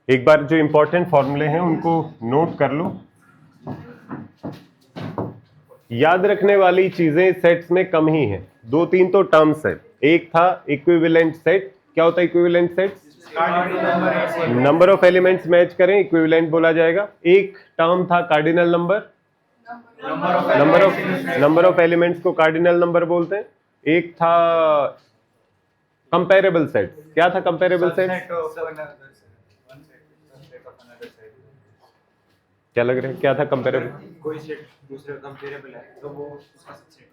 एक बार जो इंपॉर्टेंट फॉर्मूले हैं उनको नोट कर लो। याद रखने वाली चीजें सेट्स में कम ही हैं, 2-3 तो टर्म्स है। एक था इक्विवेलेंट सेट। क्या होता है equivalent set? Number of elements match करें, इक्विवेलेंट बोला जाएगा। एक टर्म था cardinal number, number of elements को कार्डिनल नंबर बोलते हैं। एक था कंपेरेबल सेट। क्या था कंपेरेबल सेट? क्या लग रहा है, क्या था कंपेरेबल? कोई सेट दूसरे कंपेरेबल है तो वो उसका सबसेट।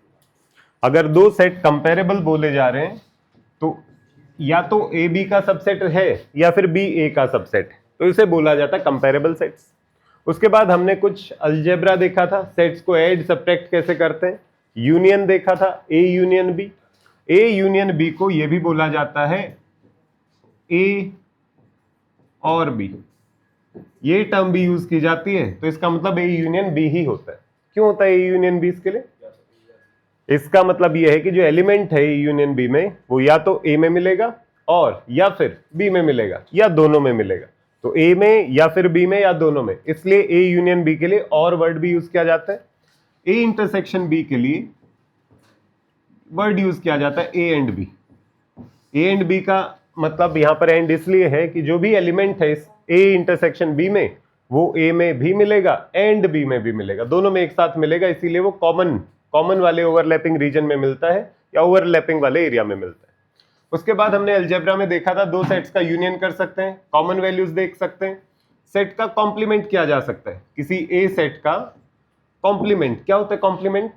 अगर दो सेट कंपेरेबल बोले जा रहे हैं तो या तो ए बी का सबसेट है या फिर बी ए का सबसेट है, तो इसे बोला जाता है कंपेरेबल सेट्स। उसके बाद हमने कुछ अलजेब्रा देखा था, सेट्स को ऐड सब्ट्रैक्ट कैसे करते हैं। यूनियन देखा था, A union B. A union B को यह भी बोला जाता है ए और बी। ये टर्म भी यूज की जाती है, तो इसका मतलब ए यूनियन बी ही होता है। क्यों होता है ए यूनियन बी इसके लिए? इसका मतलब यह है कि जो एलिमेंट है ए यूनियन बी में वो या तो ए में मिलेगा और या फिर बी में मिलेगा या दोनों में मिलेगा। तो ए में या फिर बी में या दोनों में, इसलिए ए यूनियन बी के लिए और वर्ड भी यूज किया जाता है। ए इंटरसेक्शन बी के लिए वर्ड यूज किया जाता है A and B. A and B का मतलब यहां पर एंड इसलिए है कि जो भी एलिमेंट है इस ए इंटरसेक्शन बी में वो ए में भी मिलेगा एंड बी में भी मिलेगा, दोनों में एक साथ मिलेगा, इसीलिए वो कॉमन वाले ओवरलैपिंग रीजन में मिलता है या ओवरलैपिंग वाले एरिया में मिलता है। उसके बाद हमने अलजेब्रा में देखा था, दो सेट्स का यूनियन कर सकते हैं, कॉमन वैल्यूज देख सकते हैं, सेट का कॉम्प्लीमेंट किया जा सकता है। किसी ए सेट का कॉम्प्लीमेंट क्या होता है? कॉम्प्लीमेंट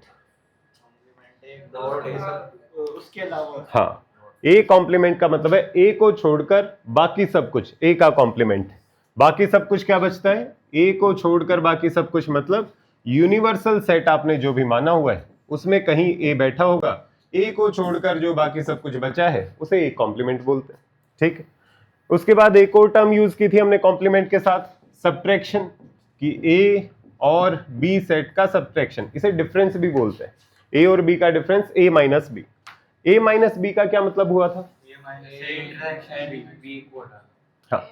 उसके अलावा हाँ, ए कॉम्प्लीमेंट का मतलब है ए को छोड़कर बाकी सब कुछ ए का कॉम्प्लीमेंट। बाकी सब कुछ क्या बचता है? ए को छोड़कर बाकी सब कुछ, मतलब यूनिवर्सल सेट आपने जो भी माना हुआ है उसमें कहीं ए बैठा होगा, ए को छोड़कर जो बाकी सब कुछ बचा है उसे ए कॉम्प्लीमेंट बोलते हैं। ठीक है। उसके बाद एक और टर्म यूज की थी हमने कॉम्प्लीमेंट के साथ, सब्ट्रैक्शन, कि ए और बी सेट का सब्ट्रैक्शन, इसे डिफरेंस भी बोलते हैं। ए और बी का डिफरेंस ए माइनस बी। ए माइनस बी का क्या मतलब हुआ था? हाँ,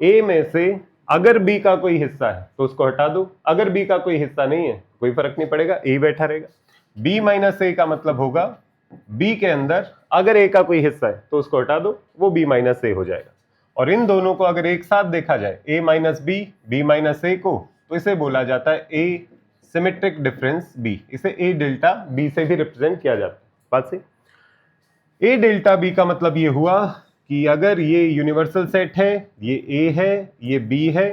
ए में से अगर बी का कोई हिस्सा है तो उसको हटा दो, अगर बी का कोई हिस्सा नहीं है कोई फर्क नहीं पड़ेगा, ए बैठा रहेगा। बी माइनस ए का मतलब होगा बी के अंदर अगर ए का कोई हिस्सा है तो उसको हटा दो, वो बी माइनस ए हो जाएगा। और इन दोनों को अगर एक साथ देखा जाए, ए माइनस बी माइनस ए को, तो इसे बोला जाता है ए सिमेट्रिक डिफरेंस बी। इसे ए डेल्टा बी से भी रिप्रेजेंट किया जाता है। बात सही? ए डेल्टा बी का मतलब ये हुआ कि अगर ये यूनिवर्सल सेट है, ये ए है, ये बी है,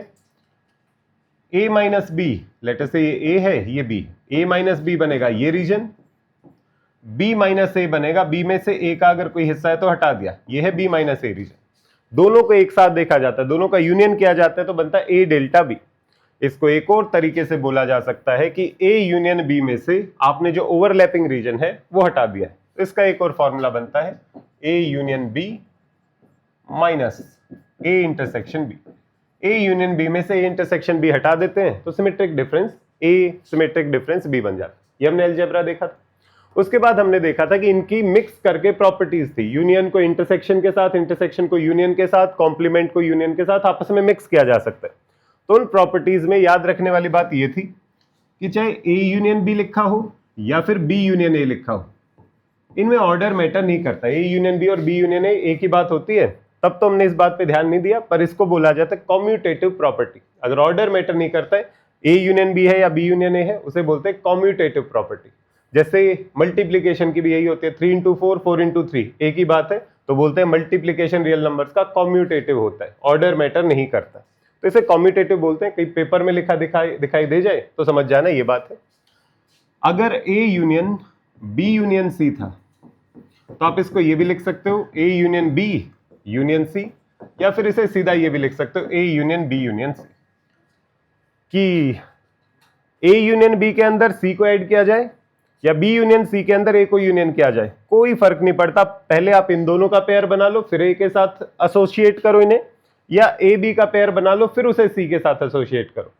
ए माइनस बी, लेट अस से ये ए है, ये बी, ए माइनस बी बनेगा ये रीजन, बी माइनस ए बनेगा, बी में से ए का अगर कोई हिस्सा है तो हटा दिया, ये है बी माइनस ए रीजन। दोनों को एक साथ देखा जाता है, दोनों का यूनियन किया जाता है तो बनता है ए डेल्टा बी। इसको एक और तरीके से बोला जा सकता है कि ए यूनियन बी में से आपने जो ओवरलैपिंग रीजन है वो हटा दिया है, तो इसका एक और फॉर्मूला बनता है A union B minus A intersection B. A union B में से ए इंटरसेक्शन बी हटा देते हैं तो symmetric difference A symmetric difference B बन जाता है। ये हमने अलजेब्रा देखा था। उसके बाद हमने देखा था कि इनकी मिक्स करके प्रॉपर्टीज थी, यूनियन को इंटरसेक्शन के साथ, इंटरसेक्शन को यूनियन के साथ, कॉम्प्लीमेंट को यूनियन के साथ आपस में मिक्स किया जा सकता है। तो उन प्रॉपर्टीज में याद रखने वाली बात ये थी कि चाहे ए यूनियन बी लिखा हो या फिर बी यूनियन ए लिखा हो, इनमें ऑर्डर मैटर नहीं करता। ए यूनियन बी और बी यूनियन ए एक ही बात होती है, तब तो हमने इस बात पे ध्यान नहीं दिया, पर इसको बोला जाता है कॉम्यूटेटिव प्रॉपर्टी। अगर ऑर्डर मैटर नहीं करता है, ए यूनियन बी है या बी यूनियन ए है, उसे बोलते हैं कॉम्यूटेटिव प्रॉपर्टी। जैसे मल्टीप्लीकेशन की भी यही होती है, 3 इंटू 4 4 इंटू 3 एक ही बात है, तो बोलते हैं मल्टीप्लीकेशन रियल नंबर्स का कॉम्यूटेटिव होता है, ऑर्डर मैटर नहीं करता, तो इसे कॉम्यूटेटिव बोलते हैं। कहीं पेपर में लिखा दिखाई दे जाए तो समझ जाना ये बात है। अगर A union B union C था तो आप इसको ये भी लिख सकते हो A union B union C, या फिर इसे सीधा ये भी लिख सकते हो A union B union C, कि ए यूनियन बी के अंदर सी को ऐड किया जाए या बी यूनियन सी के अंदर ए को यूनियन किया जाए, कोई फर्क नहीं पड़ता। पहले आप इन दोनों का पेयर बना लो, फिर ए के साथ एसोसिएट करो इन्हें, या ए बी का पेयर बना लो फिर उसे सी के साथ एसोसिएट करो।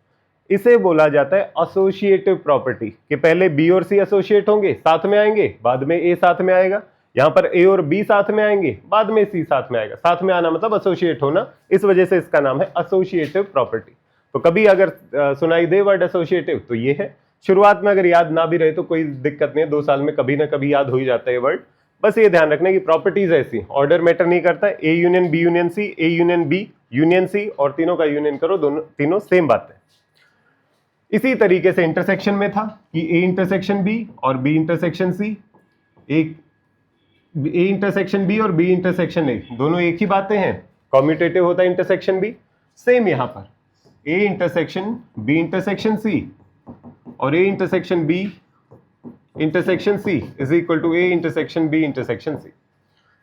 इसे बोला जाता है एसोसिएटिव प्रॉपर्टी, कि पहले बी और सी एसोसिएट होंगे, साथ में आएंगे, बाद में ए साथ में आएगा, यहाँ पर ए और बी साथ में आएंगे, बाद में सी साथ में आएगा। साथ में आना मतलब एसोसिएट होना, इस वजह से इसका नाम है एसोसिएटिव प्रॉपर्टी। तो कभी अगर सुनाई दे वर्ड एसोसिएटिव तो ये है। शुरुआत में अगर याद ना भी रहे तो कोई दिक्कत नहीं है, 2 साल में कभी ना कभी याद हो ही जाता है वर्ड। बस ये ध्यान रखना कि प्रॉपर्टीज ऐसी, ऑर्डर मैटर नहीं करता है। A union B union C, A union B union C, और तीनों का यूनियन करो, दोनों तीनों सेम बात है। इसी तरीके से इंटरसेक्शन में था कि ए इंटरसेक्शन बी और बी इंटरसेक्शन सी, एक ए इंटरसेक्शन बी और बी इंटरसेक्शन ए, दोनों एक ही बातें हैं, कॉम्यूटेटिव होता है इंटरसेक्शन बी। सेम यहां पर A intersection B intersection C और A intersection B intersection C is equal to A intersection B intersection C.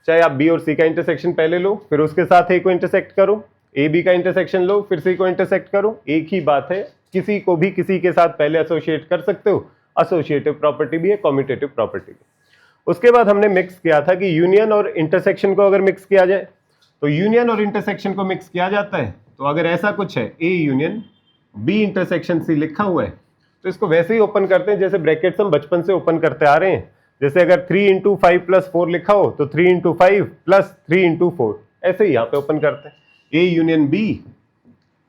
चाहे आप बी और सी का इंटरसेक्शन पहले लो, फिर उसके साथ ए को इंटरसेक्ट करो, ए बी का इंटरसेक्शन लो, फिर सी को इंटरसेक्ट करो, एक ही बात है। किसी को भी किसी के साथ पहले एसोसिएट कर सकते हो, एसोसिएटिव प्रॉपर्टी भी है, कॉम्यूटेटिव प्रॉपर्टी भी। उसके बाद हमने मिक्स किया था कि यूनियन और इंटरसेक्शन को अगर मिक्स किया जाए, तो यूनियन और इंटरसेक्शन को मिक्स किया जाता है। तो अगर ऐसा कुछ है, A union B intersection C लिखा हुआ है, तो इसको वैसे ही ओपन करते हैं जैसे ब्रैकेट्स हम बचपन से ओपन करते आ रहे हैं। जैसे अगर 3 × 5 + 4 लिखा हो तो 3 × 5 + 3 × 4, ऐसे ही यहाँ पे ओपन करते हैं। ए यूनियन बी,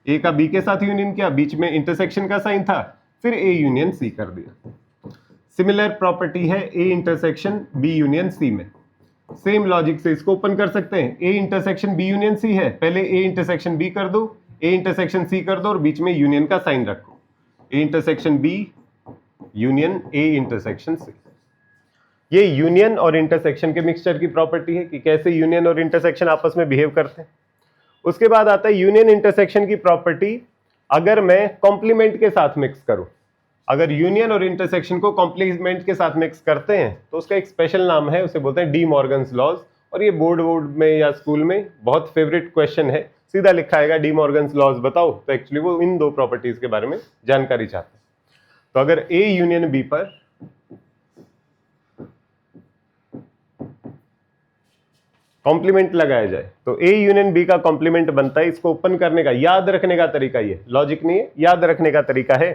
ए का बी के साथ यूनियन किया, बीच में इंटरसेक्शन का साइन था, फिर ए यूनियन सी कर दिया। सिमिलर प्रॉपर्टी है A intersection B union C में। सेम लॉजिक से इसको ओपन कर सकते हैं। A intersection B union C है, पहले ए इंटरसेक्शन बी कर दो, ए इंटरसेक्शन सी कर दो और बीच में यूनियन का साइन रखो। A intersection B union A intersection C. ये यूनियन और इंटरसेक्शन के मिक्सचर की प्रॉपर्टी है कि कैसे यूनियन और इंटरसेक्शन आपस में बिहेव करते हैं। उसके बाद आता है यूनियन इंटरसेक्शन की प्रॉपर्टी, अगर मैं कॉम्प्लीमेंट के साथ मिक्स करूं। अगर यूनियन और इंटरसेक्शन को कॉम्प्लीमेंट के साथ मिक्स करते हैं तो उसका एक स्पेशल नाम है, उसे बोलते हैं डी मॉर्गन्स लॉज। और ये बोर्ड में या स्कूल में बहुत फेवरेट क्वेश्चन है, सीधा लिखा आएगा डी मॉर्गन्स लॉज बताओ, तो एक्चुअली वो इन 2 प्रॉपर्टीज के बारे में जानकारी चाहते हैं। तो अगर ए यूनियन बी पर कॉम्प्लीमेंट लगाया जाए तो ए यूनियन बी का कॉम्प्लीमेंट बनता है। इसको ओपन करने का, याद रखने का तरीका, ये लॉजिक नहीं है, याद रखने का तरीका है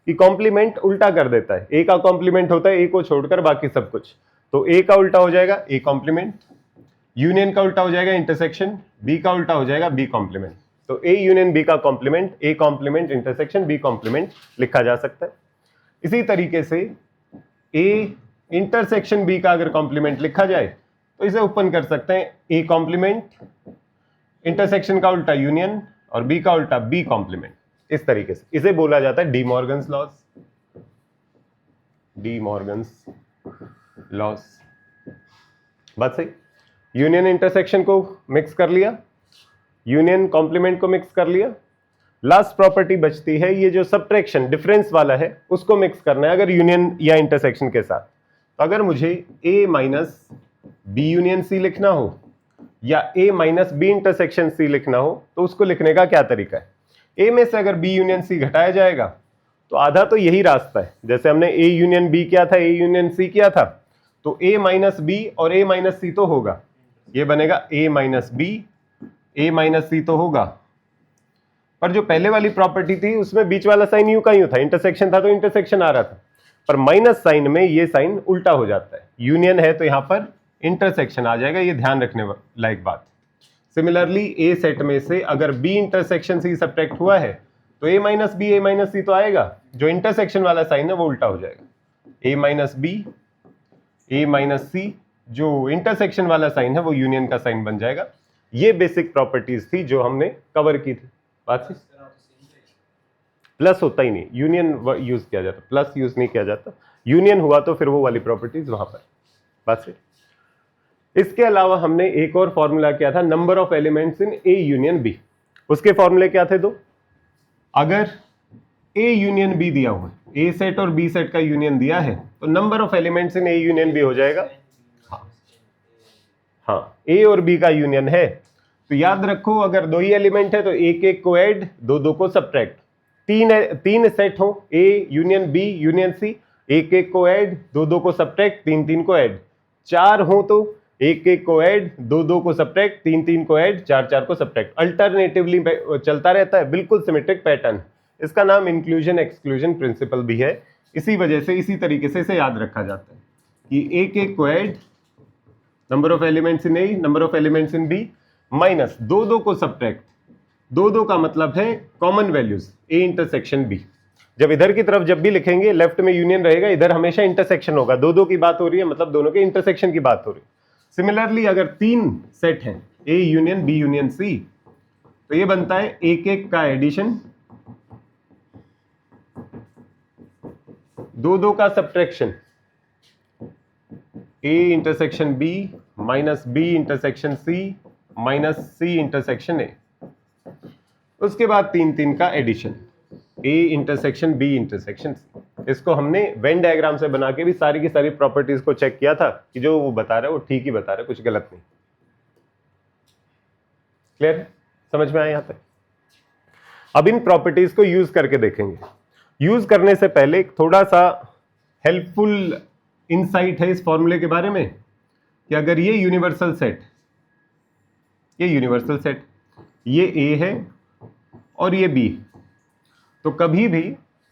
कि कॉम्प्लीमेंट उल्टा कर देता है। ए का कॉम्प्लीमेंट होता है ए को छोड़कर बाकी सब कुछ, तो ए का उल्टा हो जाएगा ए कॉम्प्लीमेंट, यूनियन का उल्टा हो जाएगा इंटरसेक्शन, बी का उल्टा हो जाएगा बी कॉम्प्लीमेंट। तो ए यूनियन बी का complement A complement intersection B complement लिखा जा सकता है। इसी तरीके से ए इंटरसेक्शन बी का अगर कॉम्प्लीमेंट लिखा जाए तो इसे ओपन कर सकते हैं ए कॉम्प्लीमेंट, इंटरसेक्शन का उल्टा यूनियन और बी का उल्टा बी कॉम्प्लीमेंट। इस तरीके से इसे बोला जाता है De Morgan's laws. De Morgan's laws, बात सही। यूनियन इंटरसेक्शन को मिक्स कर लिया, यूनियन कॉम्प्लीमेंट को मिक्स कर लिया। लास्ट प्रॉपर्टी बचती है ये जो सब्ट्रैक्शन डिफरेंस वाला है, उसको मिक्स करना है अगर यूनियन या इंटरसेक्शन के साथ। तो अगर मुझे ए माइनस बी यूनियन सी लिखना हो या ए माइनस बी इंटरसेक्शन सी लिखना हो तो उसको लिखने का क्या तरीका है। ए में से अगर बी यूनियन सी घटाया जाएगा तो आधा तो यही रास्ता है। जैसे हमने ए यूनियन बी किया था, ए यूनियन सी किया था, तो ए माइनस बी और ए माइनस सी तो होगा, ये बनेगा ए माइनस बी, ए माइनस सी तो होगा। पर जो पहले वाली प्रॉपर्टी थी उसमें बीच वाला साइन यूं का यूं था, इंटरसेक्शन था तो इंटरसेक्शन आ रहा था, पर माइनस साइन में ये साइन उल्टा हो जाता है। यूनियन है तो यहां पर इंटरसेक्शन आ जाएगा, ये ध्यान रखने लायक बात। सिमिलरली ए सेट में से अगर बी इंटरसेक्शन सी सब्ट्रैक्ट हुआ है तो ए माइनस बी ए माइनस सी तो आएगा, जो इंटरसेक्शन वाला साइन है वो उल्टा हो जाएगा। ए माइनस बी ए माइनस सी, जो इंटरसेक्शन वाला साइन है वो यूनियन का साइन बन जाएगा। ये बेसिक प्रॉपर्टीज थी जो हमने कवर की थी। बात से प्लस होता ही नहीं, यूनियन यूज किया जाता, प्लस यूज नहीं किया जाता। यूनियन हुआ तो फिर वो वाली प्रॉपर्टीज वहां पर। बात से इसके अलावा हमने एक और फॉर्मूला किया था, number of elements in A union B. उसके फॉर्मूले क्या थे 2? अगर ए यूनियन बी दिया हुआ है, ए सेट और बी सेट का यूनियन दिया है, तो number of elements in A union B हो जाएगा। हाँ, ए और बी का यूनियन है तो याद रखो अगर 2 ही एलिमेंट है तो एक एक को ऐड, 2 को सब्ट्रैक्ट। 3 सेट हो, A union B union C, एक एक को ऐड, 2 को सब्ट्रैक्ट, 3 को ऐड। 4 हो तो एक एक को ऐड, 2 को सब्ट्रैक्ट, 3 को ऐड, 4 को सब्ट्रैक्ट। अल्टरनेटिवली चलता रहता है, बिल्कुल सिमेट्रिक पैटर्न। इसका नाम इंक्लूजन एक्सक्लूजन प्रिंसिपल भी है। इसी वजह से इसी तरीके से इसे याद रखा जाता है कि एक एक को add, number of elements in A, number of elements in B, minus दो दो को सब्ट्रैक्ट, दो दो का मतलब है common values A intersection B. जब इधर की तरफ जब भी लिखेंगे लेफ्ट में यूनियन रहेगा, इधर हमेशा इंटरसेक्शन होगा, दो दो की बात हो रही है मतलब दोनों के इंटरसेक्शन की बात हो रही है। सिमिलरली अगर तीन सेट हैं A union B union C, तो ये बनता है एक एक का एडिशन, दो दो का subtraction, A intersection B minus B intersection C minus C intersection A, उसके बाद तीन तीन का addition, A intersection B intersection C. इसको हमने वेन डायग्राम से बना के भी सारी की सारी प्रॉपर्टीज को चेक किया था कि जो वो बता रहा है वो ठीक ही बता रहा है, कुछ गलत नहीं। क्लियर, समझ में आया यहां तक? अब इन प्रॉपर्टीज को यूज करके देखेंगे। यूज करने से पहले थोड़ा सा हेल्पफुल इनसाइट है इस फॉर्मूले के बारे में कि अगर ये यूनिवर्सल सेट, ये यूनिवर्सल सेट, ये ए है और ये बी, तो कभी भी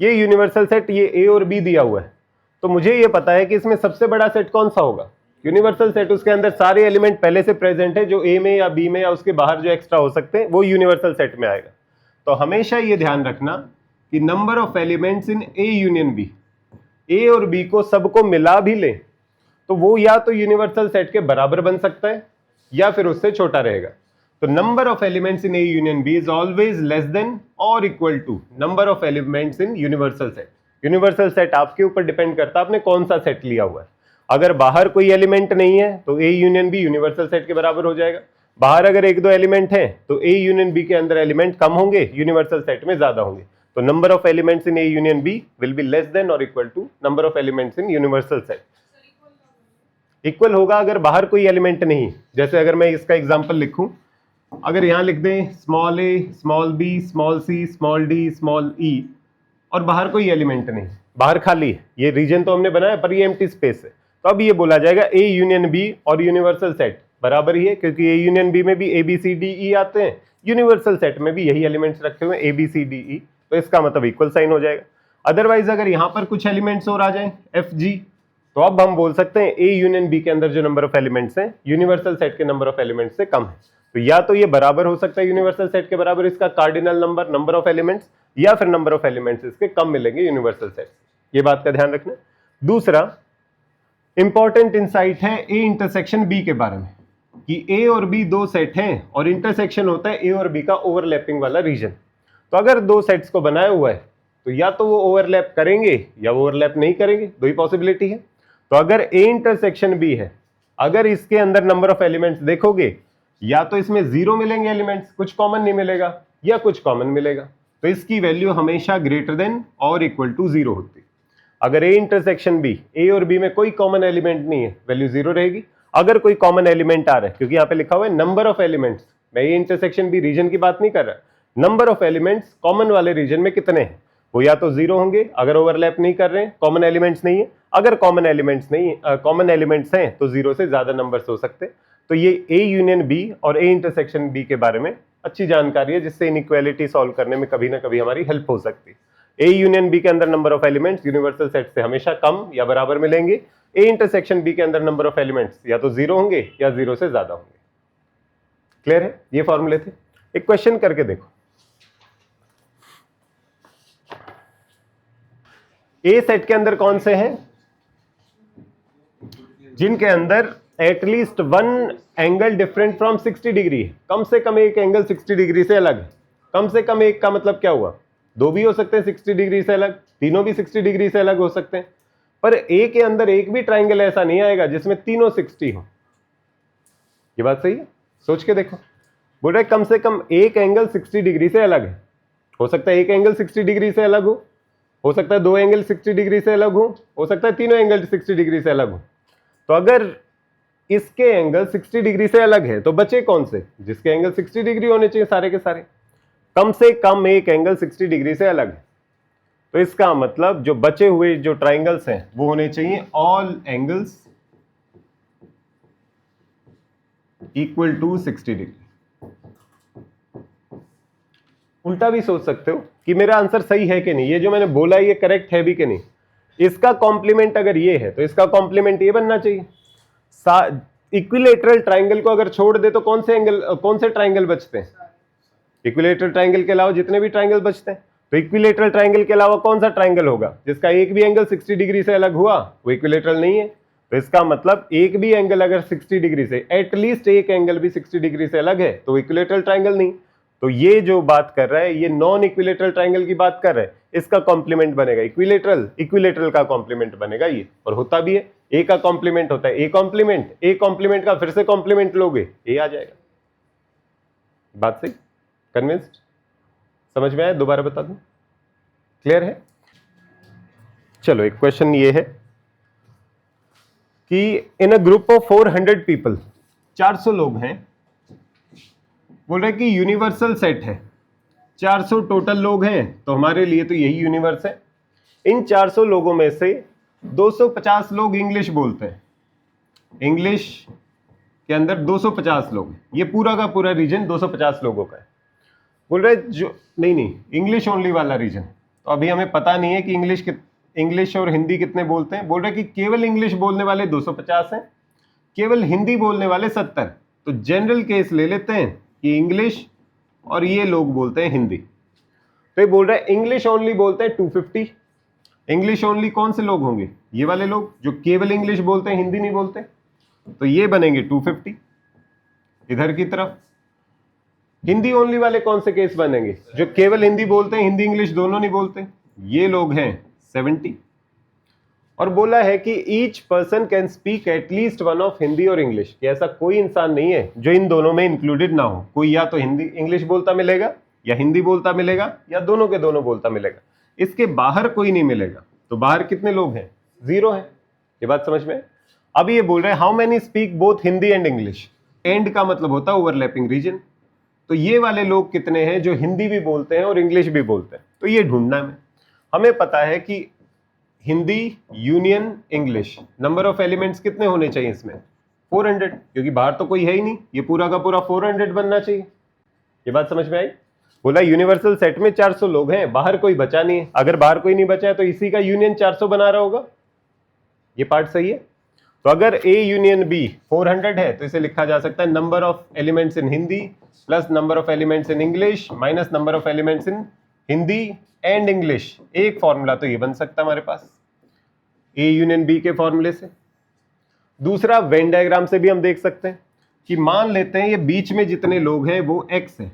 ये यूनिवर्सल सेट ये ए और बी दिया हुआ है, तो मुझे ये पता है कि इसमें सबसे बड़ा सेट कौन सा होगा, यूनिवर्सल सेट। उसके अंदर सारे एलिमेंट पहले से प्रेजेंट है, जो ए में या बी में या उसके बाहर जो एक्स्ट्रा हो सकते हैं वो यूनिवर्सल सेट में आएगा। तो हमेशा ये ध्यान रखना कि number of elements in A union B, A और बी को सबको मिला भी ले तो वो या तो यूनिवर्सल सेट के बराबर बन सकता है या फिर उससे छोटा रहेगा। तो number of elements in A union B is always less than और equal to number of elements in universal set. Universal set आपके ऊपर डिपेंड करता है आपने कौन सा सेट लिया हुआ है। अगर बाहर कोई एलिमेंट नहीं है तो A union B universal set के बराबर हो जाएगा। बाहर अगर एक दो एलिमेंट हैं तो ए यूनियन बी के अंदर एलिमेंट कम होंगे, यूनिवर्सल सेट में ज्यादा होंगे। तो number of elements in A union B will be less than और equal to number of elements in universal set. Equal होगा अगर बाहर कोई एलिमेंट नहीं, जैसे अगर मैं इसका एग्जांपल लिखूं, अगर यहां लिख दें स्मॉल ए small B small C small D small ई और बाहर कोई एलिमेंट नहीं, बाहर खाली है, ये रीजन तो हमने बनाया पर ये एम्प्टी स्पेस है, तो अब ये बोला जाएगा ए यूनियन बी और यूनिवर्सल सेट बराबर ही है, क्योंकि ए यूनियन बी में भी A B C D E आते हैं, यूनिवर्सल सेट में भी यही एलिमेंट्स रखे हुए A B C D E, तो इसका मतलब इक्वल साइन हो जाएगा। अदरवाइज अगर यहां पर कुछ एलिमेंट्स और आ जाए एफ जी, तो अब हम बोल सकते हैं ए यूनियन बी के अंदर जो नंबर ऑफ एलिमेंट्स हैं यूनिवर्सल सेट के नंबर ऑफ एलिमेंट्स से कम है। तो या तो ये बराबर हो सकता है यूनिवर्सल सेट के बराबर इसका cardinal number number of elements, या फिर नंबर ऑफ एलिमेंट्स इसके कम मिलेंगे यूनिवर्सल सेट। ये बात का ध्यान रखना। दूसरा इंपॉर्टेंट इंसाइट है ए इंटरसेक्शन बी के बारे में, कि ए और बी दो सेट हैं और इंटरसेक्शन होता है ए और बी का ओवरलैपिंग वाला रीजन। तो अगर दो सेट्स को बनाया हुआ है तो या तो वो ओवरलैप करेंगे या वो ओवरलैप नहीं करेंगे, दो ही पॉसिबिलिटी है। तो अगर ए इंटरसेक्शन बी है, अगर इसके अंदर नंबर ऑफ एलिमेंट्स देखोगे, या तो इसमें जीरो मिलेंगे एलिमेंट्स, कुछ कॉमन नहीं मिलेगा, या कुछ कॉमन मिलेगा, तो इसकी वैल्यू हमेशा ग्रेटर देन और इक्वल टू जीरो होती है। अगर ए इंटरसेक्शन बी, ए और बी में कोई कॉमन एलिमेंट नहीं है, वैल्यू जीरो रहेगी। अगर कोई कॉमन एलिमेंट आ रहा है, क्योंकि यहाँ पे लिखा हुआ है नंबर ऑफ एलिमेंट्स, मैं ए इंटरसेक्शन बी रीजन की बात नहीं कर रहा, नंबर ऑफ एलिमेंट्स कॉमन वाले रीजन में कितने हैं, वो या तो जीरो होंगे अगर ओवरलैप नहीं कर रहे हैं, कॉमन एलिमेंट्स नहीं है। अगर कॉमन एलिमेंट्स नहीं, कॉमन एलिमेंट्स हैं तो जीरो से ज्यादा नंबर्स हो सकते हैं। तो ये ए यूनियन बी और ए इंटरसेक्शन बी के बारे में अच्छी जानकारी है, जिससे इनइक्वालिटी सॉल्व करने में कभी ना कभी हमारी हेल्प हो सकती है। ए यूनियन बी के अंदर number of elements universal set से हमेशा कम या बराबर मिलेंगे। ए इंटरसेक्शन बी के अंदर नंबर ऑफ एलिमेंट्स या तो जीरो होंगे या जीरो से ज्यादा होंगे। क्लियर है? ये फॉर्मूले थे। एक क्वेश्चन करके देखो। ए सेट के अंदर कौन से हैं जिनके अंदर at least one angle different from 60 degree है, कम से कम एक एंगल 60 डिग्री से अलग है। कम से कम एक का मतलब क्या हुआ, दो भी हो सकते हैं 60 डिग्री से अलग, तीनों भी 60 डिग्री से अलग हो सकते हैं, पर ए के अंदर एक भी ट्राइंगल ऐसा नहीं आएगा जिसमें तीनों 60 हो। ये बात सही है? सोच के देखो। बोल रहे कम से कम एक एंगल 60 डिग्री से अलग है। हो सकता है एक एंगल 60 डिग्री से अलग हो सकता है दो एंगल 60 डिग्री से अलग हो सकता है तीनों एंगल 60 डिग्री से अलग हो। तो अगर इसके एंगल 60 डिग्री से अलग है तो बचे कौन से, जिसके एंगल 60 डिग्री होने चाहिए सारे के सारे। कम से कम एक एंगल 60 डिग्री से अलग है, तो इसका मतलब जो बचे हुए जो ट्राइंगल्स हैं वो होने चाहिए all angles equal to 60 degree. उल्टा भी सोच सकते हो कि मेरा आंसर सही है कि नहीं, ये जो मैंने बोला ये करेक्ट है भी कि नहीं। इसका कॉम्प्लीमेंट अगर ये है तो इसका कॉम्प्लीमेंट ये बनना चाहिए। इक्विलेटरल ट्राइंगल को अगर छोड़ दे तो कौन से ट्राइंगल बचते हैं? इक्विलेटरल ट्राइंगल के अलावा जितने भी ट्राइंगल बचते हैं। तो इक्विलेटरल ट्राइंगल के अलावा कौन सा ट्राइंगल होगा जिसका एक भी एंगल 60 डिग्री से अलग हुआ? वो इक्विलेटरल नहीं है। तो इसका मतलब एक भी एंगल अगर 60 डिग्री से, एटलीस्ट एक एंगल भी 60 डिग्री से अलग है तो इक्विलेटरल ट्राइंगल नहीं। तो ये जो बात कर रहा है ये नॉन इक्विलेटरल ट्राइंगल की बात कर रहा है, इसका कॉम्प्लीमेंट बनेगा इक्विलेटरल का कॉम्प्लीमेंट बनेगा ये, और होता भी है। ए का कॉम्प्लीमेंट होता है ए कॉम्प्लीमेंट का फिर से कॉम्प्लीमेंट लोगे ए आ जाएगा। बात सही? कन्विंस्ड? समझ में आया? दोबारा बता दूं, क्लियर है? चलो एक क्वेश्चन ये है कि इन अ ग्रुप ऑफ 400 पीपल, 400 लोग हैं, बोल रहे कि यूनिवर्सल सेट है, 400 टोटल लोग हैं तो हमारे लिए तो यही यूनिवर्स है। इन 400 लोगों में से 250 लोग इंग्लिश बोलते हैं, इंग्लिश के अंदर 250 लोग, ये पूरा का पूरा रीजन 250 लोगों का है। बोल रहे जो नहीं इंग्लिश ओनली वाला रीजन, तो अभी हमें पता नहीं है कि इंग्लिश और हिंदी कितने बोलते हैं। बोल रहे कि केवल इंग्लिश बोलने वाले 250 हैं, केवल हिंदी बोलने वाले 70। तो जनरल केस ले लेते हैं कि इंग्लिश और ये लोग बोलते हैं हिंदी। तो ये बोल रहा है इंग्लिश ओनली बोलते हैं 250। इंग्लिश ओनली कौन से लोग होंगे? ये वाले लोग जो केवल इंग्लिश बोलते हैं, हिंदी नहीं बोलते। तो ये बनेंगे 250 इधर की तरफ। हिंदी ओनली वाले कौन से केस बनेंगे? जो केवल हिंदी बोलते हैं, हिंदी इंग्लिश दोनों नहीं बोलते, ये लोग हैं 70। और बोला है कि each person can speak at least one of Hindi और इंग्लिश, कि ऐसा कोई इंसान नहीं है जो इन दोनों में इंक्लूडेड ना हो। कोई या तो हिंदी इंग्लिश बोलता मिलेगा, या हिंदी बोलता मिलेगा, या दोनों के दोनों बोलता मिलेगा, इसके बाहर कोई नहीं मिलेगा। तो बाहर कितने लोग हैं? 0 है। ये बात समझ में? अब ये बोल रहे हैं how many speak both Hindi and English. And का मतलब होता है ओवरलैपिंग रीजन। तो ये वाले लोग कितने हैं जो हिंदी भी बोलते हैं और इंग्लिश भी बोलते हैं? तो ये ढूंढना है। हमें पता है कि Hindi union English, number of elements कितने होने चाहिए इसमें? 400, क्योंकि बाहर तो कोई है ही नहीं, ये पूरा का पूरा 400 बनना चाहिए। ये बात समझ में आई? बोला यूनिवर्सल सेट में 400 लोग हैं, बाहर कोई बचा नहीं है। अगर बाहर कोई नहीं बचा है तो इसी का यूनियन 400 बना रहा होगा। ये पार्ट सही है। तो अगर ए यूनियन बी 400 है तो इसे लिखा जा सकता है number of elements in Hindi plus number of elements in English minus number of elements in Hindi and English. एक फॉर्मूला तो ये बन सकता है हमारे पास ए यूनियन बी के फॉर्मूले से। दूसरा वेन डायग्राम से भी हम देख सकते हैं कि मान लेते हैं ये बीच में जितने लोग हैं वो x है।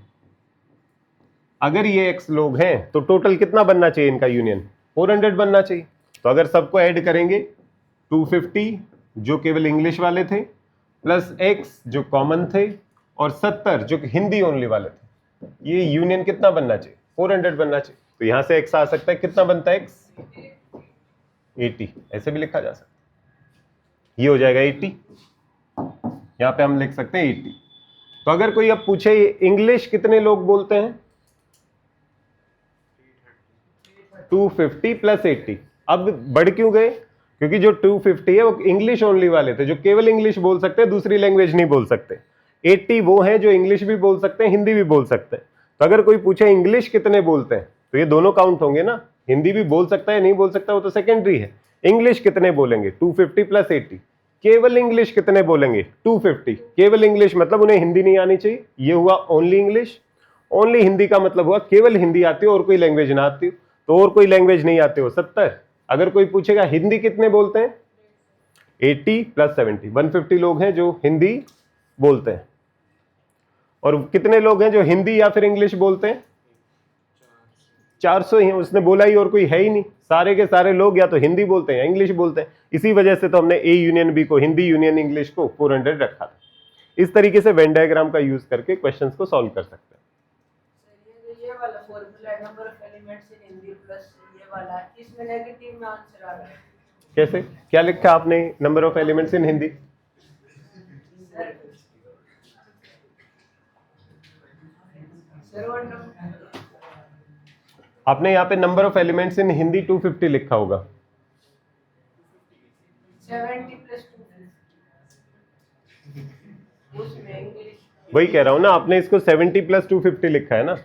अगर ये x लोग हैं तो टोटल कितना बनना चाहिए इनका यूनियन? 400 बनना चाहिए। तो अगर सबको ऐड करेंगे 250 जो केवल इंग्लिश वाले थे प्लस x जो कॉमन थे और 70 जो हिंदी ओनली वाले थे, ये यूनियन कितना बनना चाहिए? 400 बनना चाहिए। तो यहां से x आ सकता है, कितना बनता है x? 80। ऐसे भी लिखा जा सकता है, ये हो जाएगा 80। यहां पे हम लिख सकते हैं 80। तो अगर कोई अब पूछे इंग्लिश कितने लोग बोलते हैं? 250 प्लस 80। अब बढ़ क्यों गए? क्योंकि जो 250 है वो इंग्लिश ओनली वाले थे, जो केवल इंग्लिश बोल सकते हैं, दूसरी लैंग्वेज नहीं बोल सकते। 80 वो हैं जो इंग्लिश भी बोल सकते हैं, हिंदी भी बोल सकते हैं। तो अगर कोई पूछे इंग्लिश कितने बोलते हैं तो ये दोनों काउंट होंगे ना, हिंदी भी बोल सकता है नहीं बोल सकता वो तो सेकेंडरी है। इंग्लिश कितने बोलेंगे? 250 प्लस 80। केवल इंग्लिश कितने बोलेंगे? 250। केवल इंग्लिश मतलब उन्हें हिंदी नहीं आनी चाहिए, ये हुआ ओनली इंग्लिश। ओनली हिंदी का मतलब हुआ केवल हिंदी आती हो और कोई लैंग्वेज ना आती हो, तो और कोई लैंग्वेज नहीं आती हो 70। अगर कोई पूछेगा हिंदी कितने बोलते हैं? 80 प्लस 70, 150 लोग हैं जो हिंदी बोलते हैं। और कितने लोग हैं जो हिंदी या फिर इंग्लिश बोलते हैं? 400 ही। उसने बोला ही और कोई है ही नहीं, सारे के सारे लोग या तो हिंदी बोलते हैं या इंग्लिश बोलते हैं। इसी वजह से तो हमने ए यूनियन बी को, हिंदी यूनियन इंग्लिश को 400 रखा था। इस तरीके से वेन डायग्राम का यूज करके क्वेश्चंस को सॉल्व कर सकते हैं। ये वाला फॉर्मूला है number of elements in Hindi plus ये वाला, इसमें नेगेटिव में आंसर आ रहा है। कैसे? क्या लिखा आपने नंबर ऑफ एलिमेंट्स इन हिंदी? आपने यहाँ पे नंबर ऑफ एलिमेंट्स इन हिंदी 250 लिखा होगा। 70 प्लस 2 उसमें इंग्लिश, वही कह रहा हूँ ना, आपने इसको 70 प्लस 250 लिखा है ना।